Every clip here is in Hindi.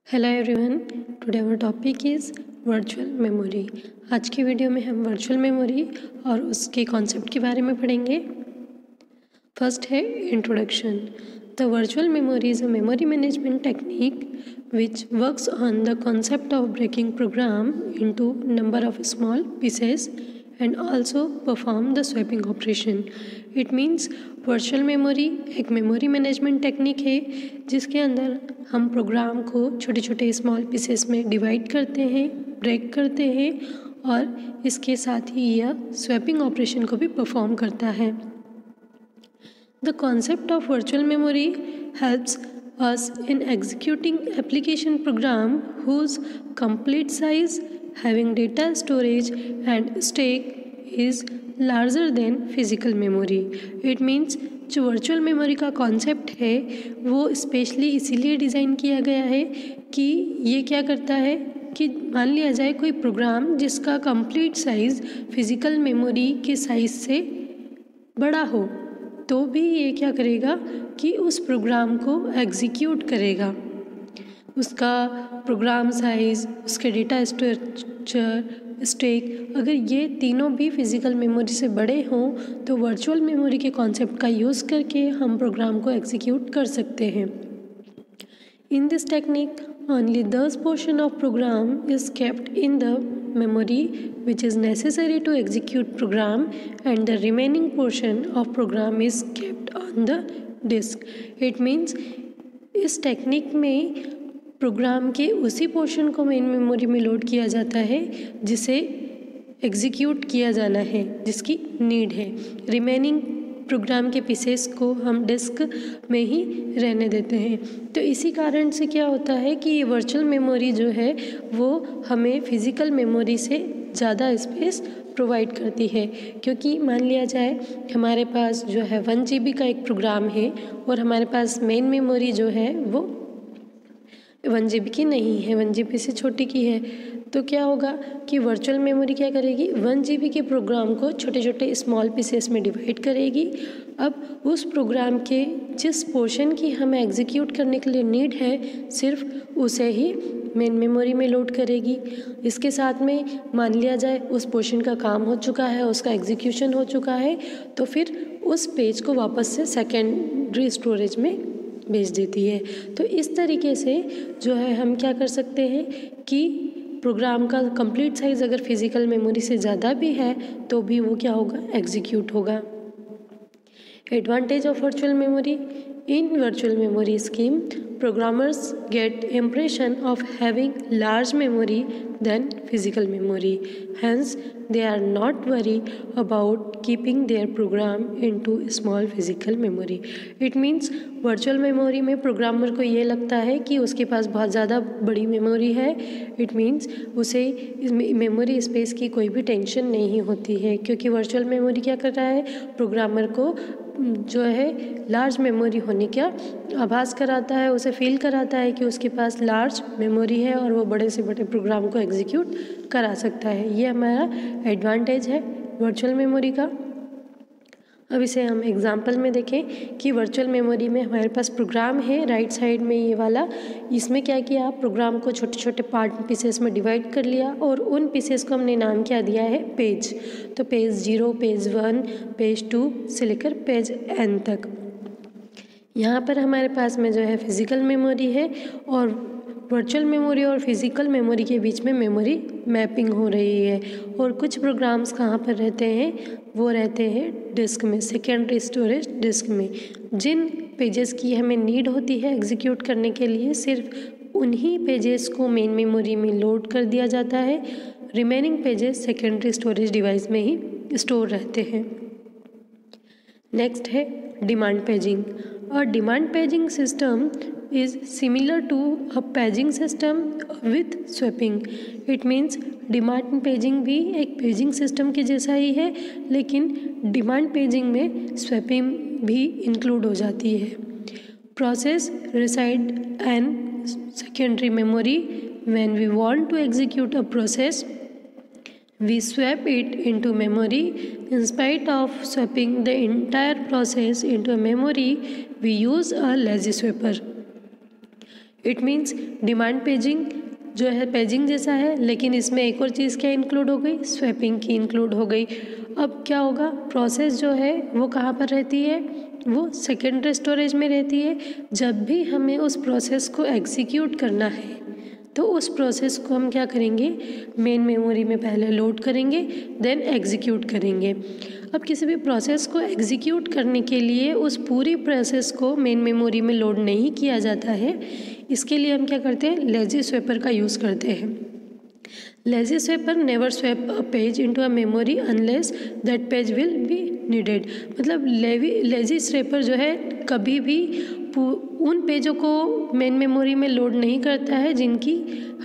Hello everyone, today our topic is virtual memory. आज की वीडियो में हम वर्चुअल मेमोरी और उसके कॉन्सेप्ट के बारे में पढ़ेंगे। फर्स्ट है introduction. The virtual memory is a memory management technique which works on the concept of breaking program into number of small pieces and also perform the swapping operation. It means virtual memory एक मेमोरी मैनेजमेंट टेक्निक है जिसके अंदर हम प्रोग्राम को छोटे छोटे स्मॉल पीसेस में डिवाइड करते हैं, ब्रेक करते हैं और इसके साथ ही यह स्वैपिंग ऑपरेशन को भी परफॉर्म करता है। The concept of virtual memory helps us in executing application program whose complete size, having data storage and stack is larger than physical memory. It means जो वर्चुअल मेमोरी का कॉन्सेप्ट है वो स्पेशली इसीलिए डिज़ाइन किया गया है कि ये क्या करता है कि मान लिया जाए कोई प्रोग्राम जिसका कंप्लीट साइज़ फिज़िकल मेमोरी के साइज़ से बड़ा हो तो भी ये क्या करेगा कि उस प्रोग्राम को एग्जीक्यूट करेगा। उसका प्रोग्राम साइज़, उसके डेटा स्ट्रक्चर, स्टैक, अगर ये तीनों भी फिज़िकल मेमोरी से बड़े हों तो वर्चुअल मेमोरी के कॉन्सेप्ट का यूज़ करके हम प्रोग्राम को एग्जीक्यूट कर सकते हैं। In this technique, only those portion of program is kept in the memory which is necessary to execute program and the remaining portion of program is kept on the disk. It means इस टेक्निक में प्रोग्राम के उसी पोर्शन को मेन मेमोरी में लोड किया जाता है जिसे एग्जीक्यूट किया जाना है, जिसकी नीड है। रिमेनिंग प्रोग्राम के पीसेस को हम डिस्क में ही रहने देते हैं। तो इसी कारण से क्या होता है कि ये वर्चुअल मेमोरी जो है वो हमें फिज़िकल मेमोरी से ज़्यादा स्पेस प्रोवाइड करती है, क्योंकि मान लिया जाए हमारे पास जो है 1 GB का एक प्रोग्राम है और हमारे पास मेन मेमोरी जो है वो 1 GB की नहीं है, 1 GB से छोटी की है। तो क्या होगा कि वर्चुअल मेमोरी क्या करेगी, 1 GB के प्रोग्राम को छोटे छोटे स्मॉल पीसेस में डिवाइड करेगी। अब उस प्रोग्राम के जिस पोर्शन की हमें एग्जीक्यूट करने के लिए नीड है सिर्फ उसे ही मेन मेमोरी में लोड करेगी। इसके साथ में मान लिया जाए उस पोर्शन का काम हो चुका है, उसका एग्जीक्यूशन हो चुका है, तो फिर उस पेज को वापस से सेकेंडरी स्टोरेज में भेज देती है। तो इस तरीके से जो है हम क्या कर सकते हैं कि प्रोग्राम का कंप्लीट साइज़ अगर फिज़िकल मेमोरी से ज़्यादा भी है तो भी वो क्या होगा, एग्जीक्यूट होगा। Advantage of virtual memory. In virtual memory scheme, programmers get impression of having large memory than physical memory. Hence, they are not worried about keeping their program into small physical memory. It means virtual memory में प्रोग्रामर को ये लगता है कि उसके पास बहुत ज़्यादा बड़ी मेमोरी है। इट मीन्स उसे मेमोरी स्पेस की कोई भी टेंशन नहीं होती है, क्योंकि वर्चुअल मेमोरी क्या कर रहा है, प्रोग्रामर को जो है लार्ज मेमोरी होने का आभास कराता है, उसे फील कराता है कि उसके पास लार्ज मेमोरी है और वो बड़े से बड़े प्रोग्राम को एग्जीक्यूट करा सकता है। ये हमारा एडवांटेज है वर्चुअल मेमोरी का। अब इसे हम एग्जांपल में देखें कि वर्चुअल मेमोरी में हमारे पास प्रोग्राम है राइट साइड में ये वाला। इसमें क्या किया, प्रोग्राम को छोटे छोटे पार्ट पीसेस में डिवाइड कर लिया और उन पीसेस को हमने नाम क्या दिया है, पेज। तो पेज 0, पेज 1, पेज 2 से लेकर पेज n तक। यहाँ पर हमारे पास में जो है फिज़िकल मेमोरी है और वर्चुअल मेमोरी और फिज़िकल मेमोरी के बीच में मेमोरी मैपिंग हो रही है। और कुछ प्रोग्राम्स कहाँ पर रहते हैं, वो रहते हैं डिस्क में, सेकेंडरी स्टोरेज डिस्क में। जिन पेजेस की हमें नीड होती है एग्जीक्यूट करने के लिए सिर्फ उन्हीं पेजेस को मेन मेमोरी में लोड कर दिया जाता है। Remaining pages secondary storage device में ही स्टोर रहते हैं। नेक्स्ट है demand paging. A demand paging system is similar to a paging system with swapping. It means demand paging भी एक पेजिंग सिस्टम के जैसा ही है, लेकिन डिमांड पेजिंग में स्वैपिंग भी इंक्लूड हो जाती है। Process reside in secondary memory. When we want to execute a process, we swap it into memory. In spite of swapping the entire process into a memory, we use a lazy swapper. It means demand paging जो है पेजिंग जैसा है, लेकिन इसमें एक और चीज़ क्या इंक्लूड हो गई, स्वैपिंग की इंक्लूड हो गई। अब क्या होगा, प्रोसेस जो है वो कहाँ पर रहती है, वो सेकेंडरी स्टोरेज में रहती है। जब भी हमें उस प्रोसेस को एग्जीक्यूट करना है तो उस प्रोसेस को हम क्या करेंगे, मेन मेमोरी में पहले लोड करेंगे, देन एग्जीक्यूट करेंगे। अब किसी भी प्रोसेस को एग्जीक्यूट करने के लिए उस पूरी प्रोसेस को मेन मेमोरी में लोड नहीं किया जाता है। इसके लिए हम क्या करते हैं, लेजी स्वैपर का यूज़ करते हैं। Lazy swapper never swap a page into a memory unless that page will be needed. मतलब लेजी स्वैपर जो है कभी भी उन पेजों को मेन मेमोरी में लोड नहीं करता है जिनकी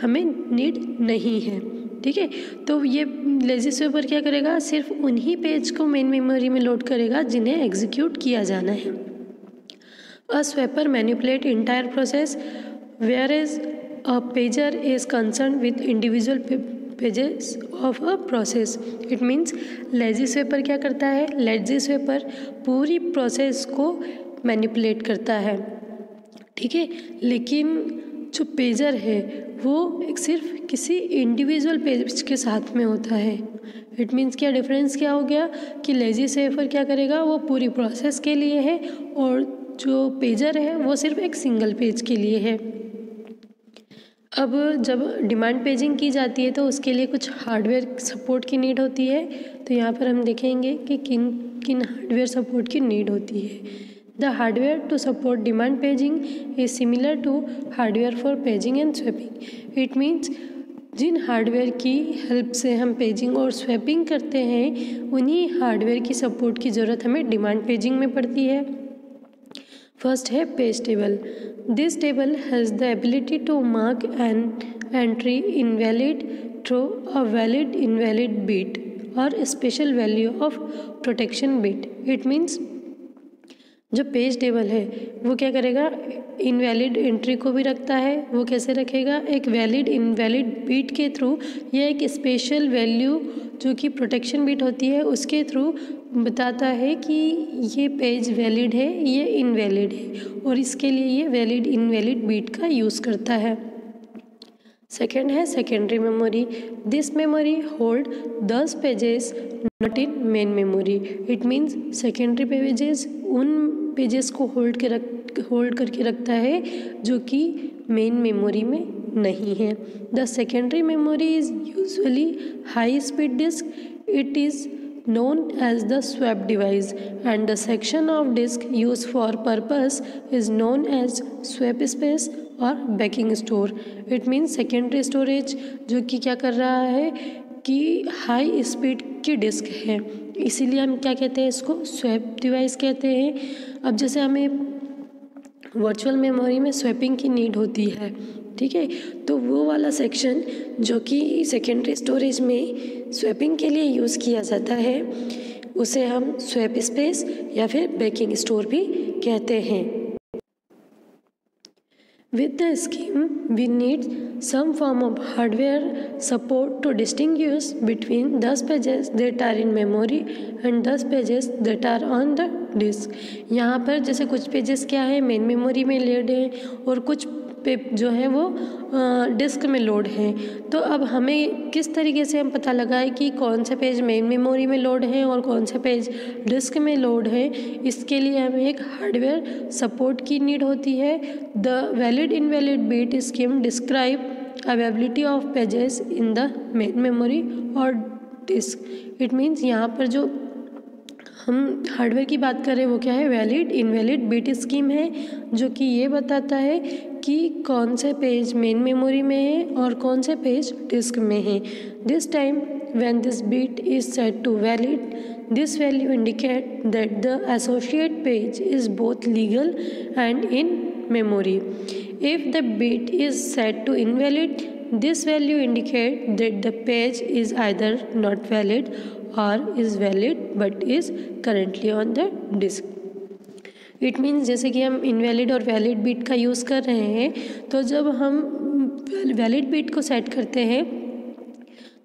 हमें नीड नहीं है। ठीक है, तो ये लेजी स्वैपर क्या करेगा, सिर्फ उन्हीं पेज को मेन मेमोरी में लोड करेगा जिन्हें एग्जीक्यूट किया जाना है। A swapper manipulate entire process whereas a pager is concerned with individual pages of a process. It means lazy swapper क्या करता है, लेजी स्वेपर पूरी प्रोसेस को मैनिपुलेट करता है। ठीक है, लेकिन जो पेजर है वो एक सिर्फ किसी इंडिविजुअल पेज के साथ में होता है। इट मीन्स क्या डिफरेंस क्या हो गया कि लेजी स्वेपर क्या करेगा, वो पूरी प्रोसेस के लिए है और जो पेजर है वो सिर्फ एक सिंगल पेज के लिए है। अब जब डिमांड पेजिंग की जाती है तो उसके लिए कुछ हार्डवेयर सपोर्ट की नीड होती है। तो यहाँ पर हम देखेंगे कि किन किन हार्डवेयर सपोर्ट की नीड होती है। The hardware to support demand paging is similar to hardware for paging and swapping. It means जिन हार्डवेयर की हेल्प से हम पेजिंग और स्वैपिंग करते हैं उन्हीं हार्डवेयर की सपोर्ट की ज़रूरत हमें डिमांड पेजिंग में पड़ती है। फर्स्ट है page table. This table has the ability to mark an entry invalid through a valid invalid bit और special value of protection bit. It means जो पेज टेबल है वो क्या करेगा, इनवैलिड एंट्री को भी रखता है। वो कैसे रखेगा, एक वैलिड इनवैलिड बिट के थ्रू या एक स्पेशल वैल्यू जो कि प्रोटेक्शन बिट होती है उसके थ्रू बताता है कि ये पेज वैलिड है, ये इनवैलिड है, और इसके लिए ये वैलिड इनवैलिड बिट का यूज़ करता है। सेकेंड है secondary memory. This memory hold 10 pages not in main memory. It means secondary pages उन पेजेस को होल्ड करके रखता है जो कि मेन मेमोरी में नहीं है। The secondary memory is usually high speed disk. It is known as the swap device and the section of disk used for purpose is known as swap space और backing store. It means secondary storage जो कि क्या कर रहा है कि हाई स्पीड की डिस्क है, इसीलिए हम क्या कहते हैं, इसको स्वैप डिवाइस कहते हैं। अब जैसे हमें वर्चुअल मेमोरी में स्वैपिंग की नीड होती है, ठीक है, तो वो वाला सेक्शन जो कि सेकेंडरी स्टोरेज में स्वैपिंग के लिए यूज़ किया जाता है उसे हम स्वैप स्पेस या फिर बैकिंग स्टोर भी कहते हैं। With the scheme, we need some form of hardware support to distinguish between 10 pages that are in memory and 10 pages that are on the disk. यहाँ पर जैसे कुछ पेजेस क्या है मेन मेमोरी में लोड है और कुछ जो है वो डिस्क में लोड है। तो अब हमें किस तरीके से हम पता लगाए कि कौन से पेज मेन मेमोरी में लोड है और कौन से पेज डिस्क में लोड है, इसके लिए हमें एक हार्डवेयर सपोर्ट की नीड होती है। The valid invalid bit scheme describe availability of pages in the main memory और डिस्क। इट मीन्स यहाँ पर जो हम हार्डवेयर की बात करें वो क्या है, वैलिड इनवैलिड बिट स्कीम है, जो कि ये बताता है कि कौन से पेज मेन मेमोरी में है और कौन से पेज डिस्क में है। This time when this bit is set to valid, this value indicate that the associate page is both legal and in memory. If the bit is set to invalid, this value indicate that the page is either not valid or is valid but is currently on the disk. It means जैसे कि हम invalid और valid bit का यूज़ कर रहे हैं, तो जब हम valid bit को सेट करते हैं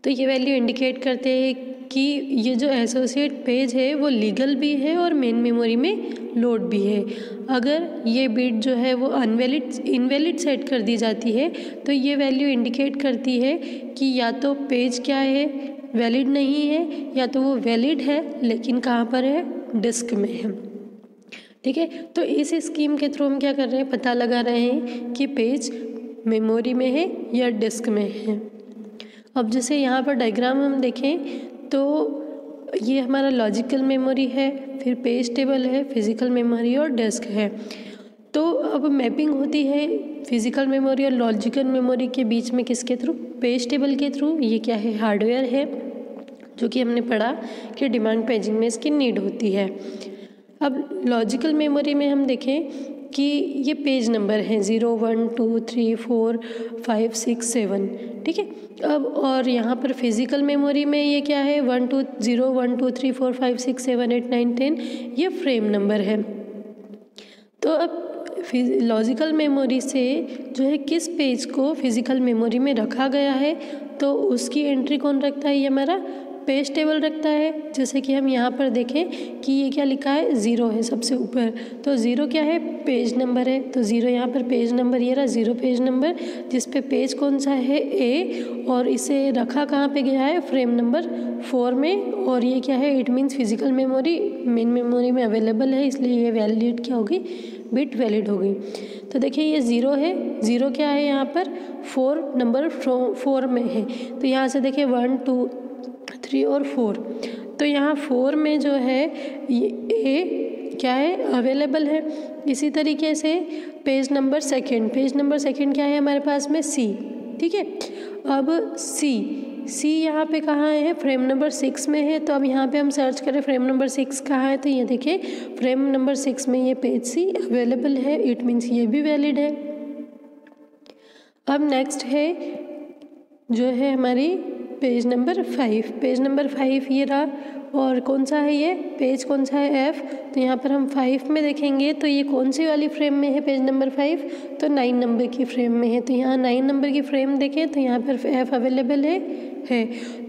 तो ये वैल्यू इंडिकेट करते हैं कि ये जो एसोसिएट पेज है वो लीगल भी है और मेन मेमोरी में लोड भी है। अगर ये बिट जो है वो इनवैलिड सेट कर दी जाती है तो ये वैल्यू इंडिकेट करती है कि या तो पेज क्या है, वैलिड नहीं है, या तो वो वैलिड है लेकिन कहाँ पर है, डिस्क में है। ठीक है, तो इस स्कीम के थ्रू हम क्या कर रहे हैं, पता लगा रहे हैं कि पेज मेमोरी में है या डिस्क में है। अब जैसे यहाँ पर डायग्राम हम देखें तो ये हमारा लॉजिकल मेमोरी है, फिर पेज टेबल है, फिज़िकल मेमोरी और डिस्क है। तो अब मैपिंग होती है फिज़िकल मेमोरी और लॉजिकल मेमोरी के बीच में किसके थ्रू, पेज टेबल के थ्रू। ये क्या है, हार्डवेयर है, जो कि हमने पढ़ा कि डिमांड पेजिंग में इसकी नीड होती है। अब लॉजिकल मेमोरी में हम देखें कि ये पेज नंबर हैं 0 1 2 3 4 5 6 7, ठीक है। अब और यहाँ पर फिज़िकल मेमोरी में ये क्या है, 1 2 0 1 2 3 4 5 6 7 8 9 10, ये फ्रेम नंबर है। तो अब लॉजिकल मेमोरी से जो है किस पेज को फिज़िकल मेमोरी में रखा गया है तो उसकी एंट्री कौन रखता है, ये हमारा पेज टेबल रखता है। जैसे कि हम यहाँ पर देखें कि ये क्या लिखा है, 0 है सबसे ऊपर, तो 0 क्या है, पेज नंबर है, तो 0 यहाँ पर पेज नंबर, ये रहा 0 पेज नंबर, जिस पे पेज कौन सा है, A, और इसे रखा कहाँ पे गया है, फ्रेम नंबर 4 में। और ये क्या है, it means physical memory main memory में अवेलेबल है, इसलिए ये वैलिड क्या होगी, बिट वैलिड हो गई। तो देखिए ये 0 है, 0 क्या है यहाँ पर, 4 नंबर 4 में है, तो यहाँ से देखिए 1 2 3 और 4, तो यहाँ 4 में जो है ये A क्या है, अवेलेबल है। इसी तरीके से पेज नंबर सेकंड क्या है हमारे पास में, C, ठीक है। अब C यहाँ पे कहाँ है, फ्रेम नंबर 6 में है, तो अब यहाँ पे हम सर्च करें फ्रेम नंबर 6 कहाँ है, तो ये देखिए फ्रेम नंबर 6 में ये पेज C अवेलेबल है, इट मीन्स ये भी वैलिड है। अब नेक्स्ट है जो है हमारी पेज नंबर 5 ये रहा, और कौन सा है ये पेज, कौन सा है, F, तो यहाँ पर हम 5 में देखेंगे तो ये कौन सी वाली फ्रेम में है पेज नंबर 5, तो 9 नंबर की फ्रेम में है, तो यहाँ 9 नंबर की फ्रेम देखें तो यहाँ पर F अवेलेबल है।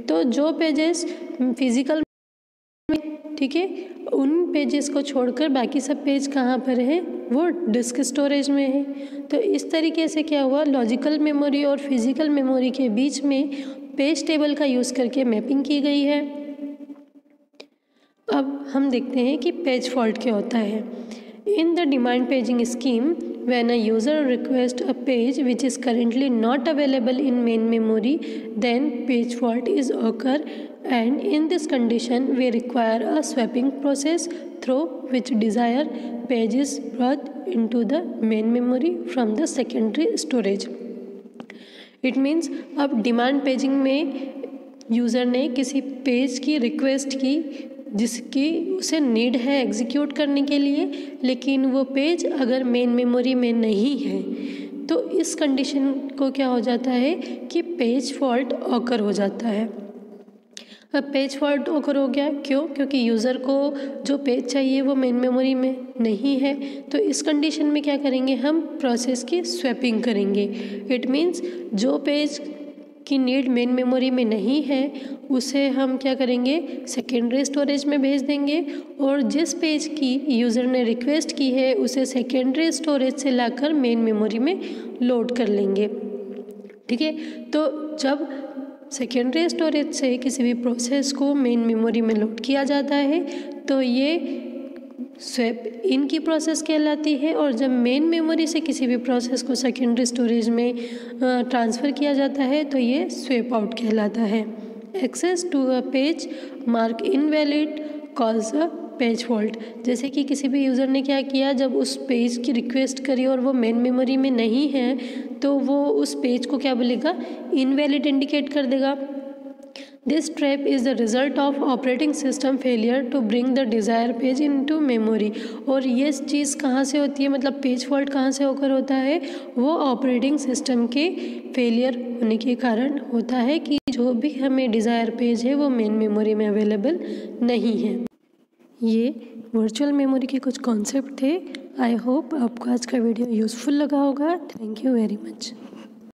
तो जो पेजेस फिज़िकल में, ठीक है, उन पेजेस को छोड़कर बाकी सब पेज कहाँ पर है, वो डिस्क स्टोरेज में है। तो इस तरीके से क्या हुआ, लॉजिकल मेमोरी और फिज़िकल मेमोरी के बीच में पेज टेबल का यूज़ करके मैपिंग की गई है। अब हम देखते हैं कि पेज फॉल्ट क्या होता है। In the demand paging scheme, when a user requests a page which is currently not available in main memory, then page fault is occur, and in this condition we require a swapping process through which desired page is brought into the main memory from the secondary storage. It means अब डिमांड पेजिंग में यूज़र ने किसी पेज की रिक्वेस्ट की जिसकी उसे नीड है एग्जीक्यूट करने के लिए, लेकिन वो पेज अगर मेन मेमोरी में नहीं है तो इस कंडीशन को क्या हो जाता है कि पेज फॉल्ट ऑकर हो जाता है। अब पेज फॉल्ट ऑकर हो गया क्यों, क्योंकि यूज़र को जो पेज चाहिए वो मेन मेमोरी में नहीं है। तो इस कंडीशन में क्या करेंगे, हम प्रोसेस की स्वैपिंग करेंगे। इट मीन्स जो पेज की नीड मेन मेमोरी में नहीं है उसे हम क्या करेंगे, सेकेंडरी स्टोरेज में भेज देंगे, और जिस पेज की यूज़र ने रिक्वेस्ट की है उसे सेकेंडरी स्टोरेज से लाकर मेन मेमोरी में लोड कर लेंगे, ठीक है। तो जब सेकेंडरी स्टोरेज से किसी भी प्रोसेस को मेन मेमोरी में लोड किया जाता है तो ये स्वैप इन की प्रोसेस कहलाती है, और जब मेन मेमोरी से किसी भी प्रोसेस को सेकेंडरी स्टोरेज में ट्रांसफ़र किया जाता है तो ये स्वैप आउट कहलाता है। Access to a page mark invalid cause a page fault, जैसे कि किसी भी यूज़र ने क्या किया, जब उस पेज की रिक्वेस्ट करी और वो मेन मेमोरी में नहीं है तो वो उस पेज को क्या बोलेगा, इनवैलिड इंडिकेट कर देगा। This trap is the result of operating system failure to bring the desired page into memory। और ये चीज़ कहाँ से होती है, मतलब पेज फॉल्ट कहाँ से होकर होता है, वो ऑपरेटिंग सिस्टम के फेलियर होने के कारण होता है कि जो भी हमें डिज़ायर पेज है वो मेन मेमोरी में अवेलेबल नहीं है। ये वर्चुअल मेमोरी के कुछ कॉन्सेप्ट थे। आई होप आपको आज का वीडियो यूज़फुल लगा होगा। Thank you very much.